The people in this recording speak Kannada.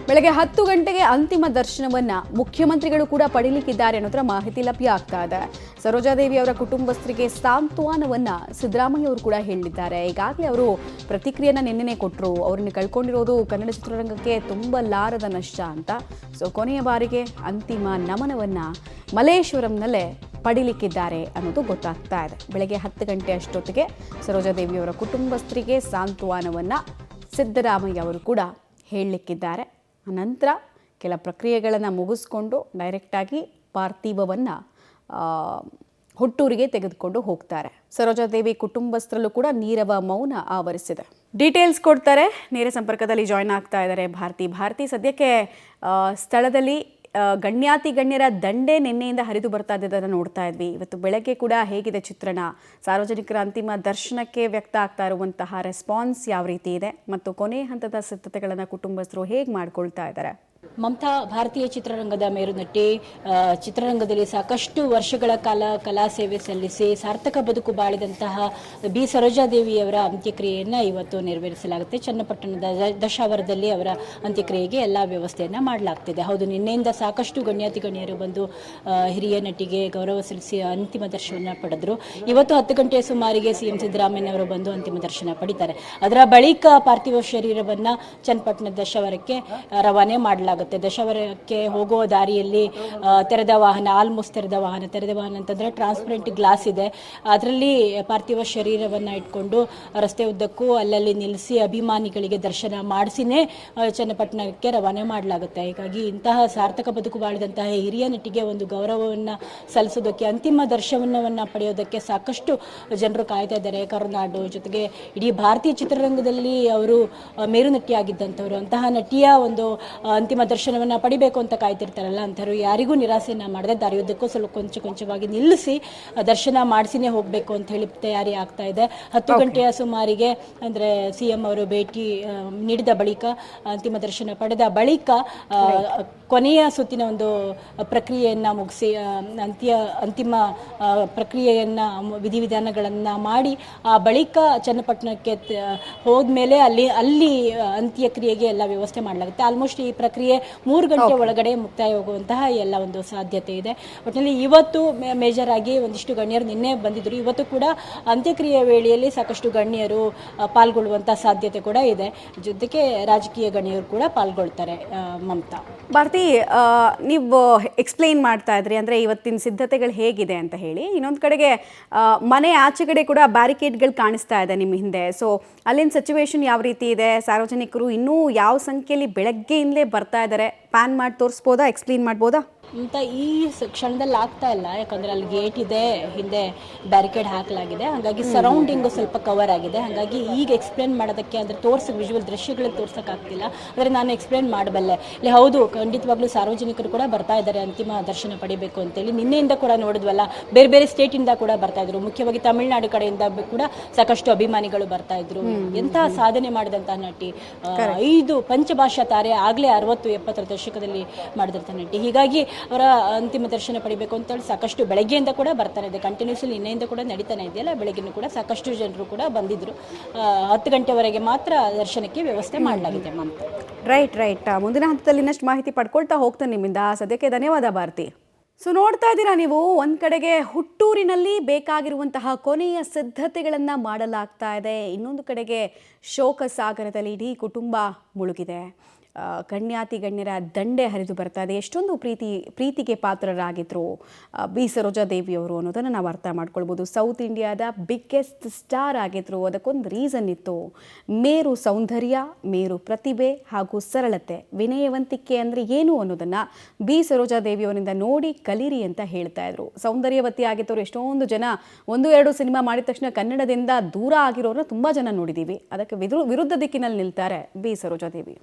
ಬೆಳಗ್ಗೆ 10 ಗಂಟೆಗೆ ಅಂತಿಮ ದರ್ಶನವನ್ನ ಮುಖ್ಯಮಂತ್ರಿಗಳು ಕೂಡ ಪಡೆಯಲಿಕ್ಕಿದ್ದಾರೆ ಅನ್ನೋದರ ಮಾಹಿತಿ ಲಭ್ಯ ಆಗ್ತಾ ಇದೆ. ಸರೋಜಾದೇವಿ ಅವರ ಕುಟುಂಬಸ್ಥರಿಗೆ ಸಾಂತ್ವನವನ್ನ ಸಿದ್ದರಾಮಯ್ಯ ಅವರು ಕೂಡ ಹೇಳಿದ್ದಾರೆ. ಈಗಾಗಲೇ ಅವರು ಪ್ರತಿಕ್ರಿಯೆಯನ್ನ ನಿನ್ನೆ ಕೊಟ್ಟರು. ಅವರನ್ನು ಕಳ್ಕೊಂಡಿರೋದು ಕನ್ನಡ ಚಿತ್ರರಂಗಕ್ಕೆ ತುಂಬಲಾರದ ನಷ್ಟ ಅಂತ. ಸೊ ಕೊನೆಯ ಬಾರಿಗೆ ಅಂತಿಮ ನಮನವನ್ನ ಮಲೇಶ್ವರಂನಲ್ಲೇ ಪಡಿಲಿಕ್ಕಿದ್ದಾರೆ ಅನ್ನೋದು ಗೊತ್ತಾಗ್ತಾ ಇದೆ. ಬೆಳಗ್ಗೆ 10 ಗಂಟೆ ಅಷ್ಟೊತ್ತಿಗೆ ಸರೋಜಾದೇವಿಯವರ ಕುಟುಂಬಸ್ಥರಿಗೆ ಸಾಂತ್ವನವನ್ನ ಸಿದ್ದರಾಮಯ್ಯ ಅವರು ಕೂಡ ಹೇಳಲಿಕ್ಕಿದ್ದಾರೆ. ನಂತರ ಕೆಲ ಪ್ರಕ್ರಿಯೆಗಳನ್ನು ಮುಗಿಸ್ಕೊಂಡು ಡೈರೆಕ್ಟಾಗಿ ಪಾರ್ಥಿವವನ್ನು ಹುಟ್ಟೂರಿಗೆ ತೆಗೆದುಕೊಂಡು ಹೋಗ್ತಾರೆ. ಸರೋಜಾದೇವಿ ಕುಟುಂಬಸ್ಥರಲ್ಲೂ ಕೂಡ ನೀರವ ಮೌನ ಆವರಿಸಿದೆ. ಡೀಟೇಲ್ಸ್ ಕೊಡ್ತಾರೆ. ನೇರ ಸಂಪರ್ಕದಲ್ಲಿ ಜಾಯ್ನ್ ಆಗ್ತಾ ಇದ್ದಾರೆ ಭಾರತಿ. ಸದ್ಯಕ್ಕೆ ಸ್ಥಳದಲ್ಲಿ ಗಣ್ಯರ ದಂಡೆ ನಿನ್ನೆಯಿಂದ ಹರಿದು ಬರ್ತಾ ಇದ್ದದನ್ನು ನೋಡ್ತಾ ಇದ್ವಿ. ಇವತ್ತು ಬೆಳಗ್ಗೆ ಕೂಡ ಹೇಗಿದೆ ಚಿತ್ರಣ? ಸಾರ್ವಜನಿಕರ ಅಂತಿಮ ದರ್ಶನಕ್ಕೆ ವ್ಯಕ್ತ ಆಗ್ತಾ ಇರುವಂತಹ ರೆಸ್ಪಾನ್ಸ್ ಯಾವ ರೀತಿ ಇದೆ ಮತ್ತು ಕೊನೆ ಹಂತದ ಸಿದ್ಧತೆಗಳನ್ನು ಕುಟುಂಬಸ್ಥರು ಹೇಗೆ ಮಾಡ್ಕೊಳ್ತಾ ಇದ್ದಾರೆ? ಮಮತಾ ಭಾರತೀಯ ಚಿತ್ರರಂಗದ ಮೇರುನಟಿ, ಚಿತ್ರರಂಗದಲ್ಲಿ ಸಾಕಷ್ಟು ವರ್ಷಗಳ ಕಾಲ ಕಲಾ ಸೇವೆ ಸಲ್ಲಿಸಿ ಸಾರ್ಥಕ ಬದುಕು ಬಾಳಿದಂತಹ ಬಿ ಸರೋಜಾದೇವಿಯವರ ಅಂತ್ಯಕ್ರಿಯೆಯನ್ನು ಇವತ್ತು ನೆರವೇರಿಸಲಾಗುತ್ತೆ. ಚನ್ನಪಟ್ಟಣದ ದಶಾವರದಲ್ಲಿ ಅವರ ಅಂತ್ಯಕ್ರಿಯೆಗೆ ಎಲ್ಲ ವ್ಯವಸ್ಥೆಯನ್ನು ಮಾಡಲಾಗ್ತಿದೆ. ಹೌದು, ನಿನ್ನೆಯಿಂದ ಸಾಕಷ್ಟು ಗಣ್ಯರು ಬಂದು ಹಿರಿಯ ನಟಿಗೆ ಗೌರವ ಸಲ್ಲಿಸಿ ಅಂತಿಮ ದರ್ಶನ ಪಡೆದರು. ಇವತ್ತು 10 ಗಂಟೆಯ ಸುಮಾರಿಗೆ ಸಿಎಂ ಸಿದ್ದರಾಮಯ್ಯನವರು ಬಂದು ಅಂತಿಮ ದರ್ಶನ ಪಡಿತಾರೆ. ಅದರ ಬಳಿಕ ಪಾರ್ಥಿವ ಶರೀರವನ್ನು ಚನ್ನಪಟ್ಟಣದ ದಶಾವರಕ್ಕೆ ರವಾನೆ ಮಾಡಲಾಗುತ್ತೆ. ದಶಾವರಕ್ಕೆ ಹೋಗುವ ದಾರಿಯಲ್ಲಿ ತೆರೆದ ವಾಹನ ಅಂತಂದ್ರೆ ಟ್ರಾನ್ಸ್ಪರೆಂಟ್ ಗ್ಲಾಸ್ ಇದೆ. ಅದರಲ್ಲಿ ಪಾರ್ಥಿವ ಶರೀರವನ್ನು ಇಟ್ಕೊಂಡು ರಸ್ತೆ ಉದ್ದಕ್ಕೂ ಅಲ್ಲಲ್ಲಿ ನಿಲ್ಲಿಸಿ ಅಭಿಮಾನಿಗಳಿಗೆ ದರ್ಶನ ಮಾಡಿಸಿನೇ ಚನ್ನಪಟ್ಟಣಕ್ಕೆ ರವಾನೆ ಮಾಡಲಾಗುತ್ತೆ. ಹೀಗಾಗಿ ಇಂತಹ ಸಾರ್ಥಕ ಬದುಕು ಬಾಳಿದಂತಹ ಹಿರಿಯ ನಟಿಗೆ ಒಂದು ಗೌರವವನ್ನು ಸಲ್ಲಿಸೋದಕ್ಕೆ, ಅಂತಿಮ ದರ್ಶನವನ್ನು ಪಡೆಯೋದಕ್ಕೆ ಸಾಕಷ್ಟು ಜನರು ಕಾಯ್ತಾ ಇದ್ದಾರೆ. ಕರುನಾಡು ಜೊತೆಗೆ ಇಡೀ ಭಾರತೀಯ ಚಿತ್ರರಂಗದಲ್ಲಿ ಅವರು ಮೇರು ನಟಿಯಾಗಿದ್ದಂಥವ್ರು. ಅಂತಹ ನಟಿಯ ಒಂದು ಅಂತಿಮ ದರ್ಶನವನ್ನು ಪಡಿಬೇಕು ಅಂತ ಕಾಯ್ತಿರ್ತಾರಲ್ಲ, ಅಂಥವ್ರು ಯಾರಿಗೂ ನಿರಾಸೆಯನ್ನು ಮಾಡದೆ ದಾರಿಯುದ್ದಕ್ಕೂ ಸ್ವಲ್ಪ ಕೊಂಚವಾಗಿ ನಿಲ್ಲಿಸಿ ದರ್ಶನ ಮಾಡಿಸಿನೇ ಹೋಗಬೇಕು ಅಂತ ಹೇಳಿ ತಯಾರಿ ಆಗ್ತಾ ಇದೆ. 10 ಗಂಟೆಯ ಸುಮಾರಿಗೆ ಅಂದರೆ ಸಿಎಂ ಅವರು ಭೇಟಿ ನೀಡಿದ ಬಳಿಕ, ಅಂತಿಮ ದರ್ಶನ ಪಡೆದ ಬಳಿಕ ಕೊನೆಯ ಸುತ್ತಿನ ಒಂದು ಪ್ರಕ್ರಿಯೆಯನ್ನು ಮುಗಿಸಿ ಅಂತಿಮ ಪ್ರಕ್ರಿಯೆಯನ್ನು ವಿಧಿವಿಧಾನಗಳನ್ನು ಮಾಡಿ ಆ ಬಳಿಕ ಚನ್ನಪಟ್ಟಣಕ್ಕೆ ಹೋದ್ಮೇಲೆ ಅಲ್ಲಿ ಅಂತ್ಯಕ್ರಿಯೆಗೆ ಎಲ್ಲ ವ್ಯವಸ್ಥೆ ಮಾಡಲಾಗುತ್ತೆ. ಆಲ್ಮೋಸ್ಟ್ ಈ ಪ್ರಕ್ರಿಯೆ 3 ಗಂಟೆ ಒಳಗಡೆ ಮುಕ್ತಾಯವಾಗುವಂತಹ ಎಲ್ಲ ಒಂದು ಸಾಧ್ಯತೆ ಇದೆ. ಒಟ್ಟಿನಲ್ಲಿ ಇವತ್ತು ಮೇಜರ್ ಆಗಿ ಒಂದಿಷ್ಟು ಗಣ್ಯರು ನಿನ್ನೆ ಬಂದಿದ್ದರು. ಇವತ್ತು ಕೂಡ ಅಂತ್ಯಕ್ರಿಯೆ ವೇಳೆಯಲ್ಲಿ ಸಾಕಷ್ಟು ಗಣ್ಯರು ಪಾಲ್ಗೊಳ್ಳುವಂತಹ ಸಾಧ್ಯತೆ ಕೂಡ ಇದೆ. ಜೊತೆಗೆ ರಾಜಕೀಯ ಗಣ್ಯರು ಕೂಡ ಪಾಲ್ಗೊಳ್ತಾರೆ. ಮಮತಾ, ಭಾರತಿ, ನೀವು ಎಕ್ಸ್ಪ್ಲೈನ್ ಮಾಡ್ತಾ ಇದ್ರಿ ಅಂದರೆ ಇವತ್ತಿನ ಸಿದ್ಧತೆಗಳು ಹೇಗಿದೆ ಅಂತ ಹೇಳಿ. ಇನ್ನೊಂದು ಕಡೆಗೆ ಮನೆ ಆಚೆ ಕಡೆ ಕೂಡ ಬ್ಯಾರಿಕೇಡ್ಗಳು ಕಾಣಿಸ್ತಾ ಇದೆ ನಿಮ್ಮ ಹಿಂದೆ. ಸೊ ಅಲ್ಲಿನ ಸಿಚುವೇಶನ್ ಯಾವ ರೀತಿ ಇದೆ? ಸಾರ್ವಜನಿಕರು ಇನ್ನೂ ಯಾವ ಸಂಖ್ಯೆಯಲ್ಲಿ ಬೆಳಗ್ಗೆಯಿಂದಲೇ ಬರ್ತಾ ಇದ್ದಾರೆ? ಪ್ಯಾನ್ ಮಾಡಿ ತೋರಿಸ್ಬೋದಾ, ಎಕ್ಸ್ಪ್ಲೇನ್ ಮಾಡ್ಬೋದಾ? ಅಂತ ಈ ಕ್ಷಣದಲ್ಲಿ ಆಗ್ತಾ ಇಲ್ಲ, ಯಾಕಂದರೆ ಅಲ್ಲಿ ಗೇಟ್ ಇದೆ, ಹಿಂದೆ ಬ್ಯಾರಿಕೇಡ್ ಹಾಕಲಾಗಿದೆ. ಹಾಗಾಗಿ ಸರೌಂಡಿಂಗು ಸ್ವಲ್ಪ ಕವರ್ ಆಗಿದೆ. ಹಾಗಾಗಿ ಈಗ ಎಕ್ಸ್ಪ್ಲೇನ್ ಮಾಡೋದಕ್ಕೆ ಅಂದರೆ ವಿಜುವಲ್ ದೃಶ್ಯಗಳಲ್ಲಿ ತೋರ್ಸೋಕ್ಕಾಗ್ತಿಲ್ಲ. ಆದರೆ ನಾನು ಎಕ್ಸ್ಪ್ಲೇನ್ ಮಾಡಬಲ್ಲೆ. ಇಲ್ಲಿ ಹೌದು, ಖಂಡಿತವಾಗ್ಲೂ ಸಾರ್ವಜನಿಕರು ಕೂಡ ಬರ್ತಾ ಇದ್ದಾರೆ ಅಂತಿಮ ದರ್ಶನ ಪಡಿಬೇಕು ಅಂತೇಳಿ. ನಿನ್ನೆಯಿಂದ ಕೂಡ ನೋಡಿದ್ವಲ್ಲ, ಬೇರೆ ಬೇರೆ ಸ್ಟೇಟಿಂದ ಕೂಡ ಬರ್ತಾ ಇದ್ರು. ಮುಖ್ಯವಾಗಿ ತಮಿಳುನಾಡು ಕಡೆಯಿಂದ ಕೂಡ ಸಾಕಷ್ಟು ಅಭಿಮಾನಿಗಳು ಬರ್ತಾ ಇದ್ರು. ಎಂತಹ ಸಾಧನೆ ಮಾಡಿದಂತಹ ನಟಿ, 5 ಪಂಚಭಾಷಾ ತಾರೆ, ಆಗಲೇ 60-70 ದಶಕದಲ್ಲಿ ಮಾಡಿದಂಥ ನಟಿ. ಹೀಗಾಗಿ ಅವರ ಅಂತಿಮ ದರ್ಶನ ಪಡಿಬೇಕು ಅಂತೇಳಿ ಸಾಕಷ್ಟು ಬೆಳಗ್ಗೆಯಿಂದ ಕೂಡ ಬರ್ತಾನೆ ಇದೆ. ಕಂಟಿನ್ಯೂಸ್ಲಿ ನಿನ್ನೆಯಿಂದ ಕೂಡ ನಡೀತಾನೆ ಇದೆಯಲ್ಲ, ಬೆಳಗ್ಗೆನೂ ಕೂಡ ಸಾಕಷ್ಟು ಜನರು ಕೂಡ ಬಂದಿದ್ರು. 10 ಗಂಟೆವರೆಗೆ ಮಾತ್ರ ದರ್ಶನಕ್ಕೆ ವ್ಯವಸ್ಥೆ ಮಾಡಲಾಗಿದೆ. ಮಮತಾ, ರೈಟ್. ಮುಂದಿನ ಹಂತದಲ್ಲಿ ಇನ್ನಷ್ಟು ಮಾಹಿತಿ ಪಡ್ಕೊಳ್ತಾ ಹೋಗ್ತಾನೆ ನಿಮ್ಮಿಂದ. ಸದ್ಯಕ್ಕೆ ಧನ್ಯವಾದ ಭಾರತಿ. ಸೊ ನೋಡ್ತಾ ಇದ್ದೀರಾ ನೀವು, ಒಂದು ಕಡೆಗೆ ಹುಟ್ಟೂರಿನಲ್ಲಿ ಬೇಕಾಗಿರುವಂತಹ ಕೊನೆಯ ಸಿದ್ಧತೆಗಳನ್ನು ಮಾಡಲಾಗ್ತಾ ಇದೆ. ಇನ್ನೊಂದು ಕಡೆಗೆ ಶೋಕ ಸಾಗರದಲ್ಲಿ ಇಡೀ ಕುಟುಂಬ ಮುಳುಗಿದೆ. ಗಣ್ಯರ ದಂಡೆ ಹರಿದು ಬರ್ತಾ ಇದೆ. ಎಷ್ಟೊಂದು ಪ್ರೀತಿಗೆ ಪಾತ್ರರಾಗಿದ್ದರು ಬಿ ಸರೋಜಾದೇವಿಯವರು ಅನ್ನೋದನ್ನು ನಾವು ಅರ್ಥ ಮಾಡ್ಕೊಳ್ಬೋದು. ಸೌತ್ ಇಂಡಿಯಾದ ಬಿಗ್ಗೆಸ್ಟ್ ಸ್ಟಾರ್ ಆಗಿದ್ದರು. ಅದಕ್ಕೊಂದು ರೀಸನ್ ಇತ್ತು. ಮೇರು ಸೌಂದರ್ಯ, ಮೇರು ಪ್ರತಿಭೆ ಹಾಗೂ ಸರಳತೆ, ವಿನಯವಂತಿಕೆ ಅಂದರೆ ಏನು ಅನ್ನೋದನ್ನು ಬಿ ಸರೋಜಾದೇವಿಯವರಿಂದ ನೋಡಿ ಕಲೀರಿ ಅಂತ ಹೇಳ್ತಾ ಇದ್ರು. ಸೌಂದರ್ಯವತಿ ಆಗಿದ್ದವರು ಎಷ್ಟೊಂದು ಜನ 1-2 ಸಿನಿಮಾ ಮಾಡಿದ ತಕ್ಷಣ ಕನ್ನಡದಿಂದ ದೂರ ಆಗಿರೋರನ್ನ ತುಂಬ ಜನ ನೋಡಿದ್ದೀವಿ. ಅದಕ್ಕೆ ವಿರುದ್ಧ ದಿಕ್ಕಿನಲ್ಲಿ ನಿಲ್ತಾರೆ ಬಿ ಸರೋಜಾದೇವಿ.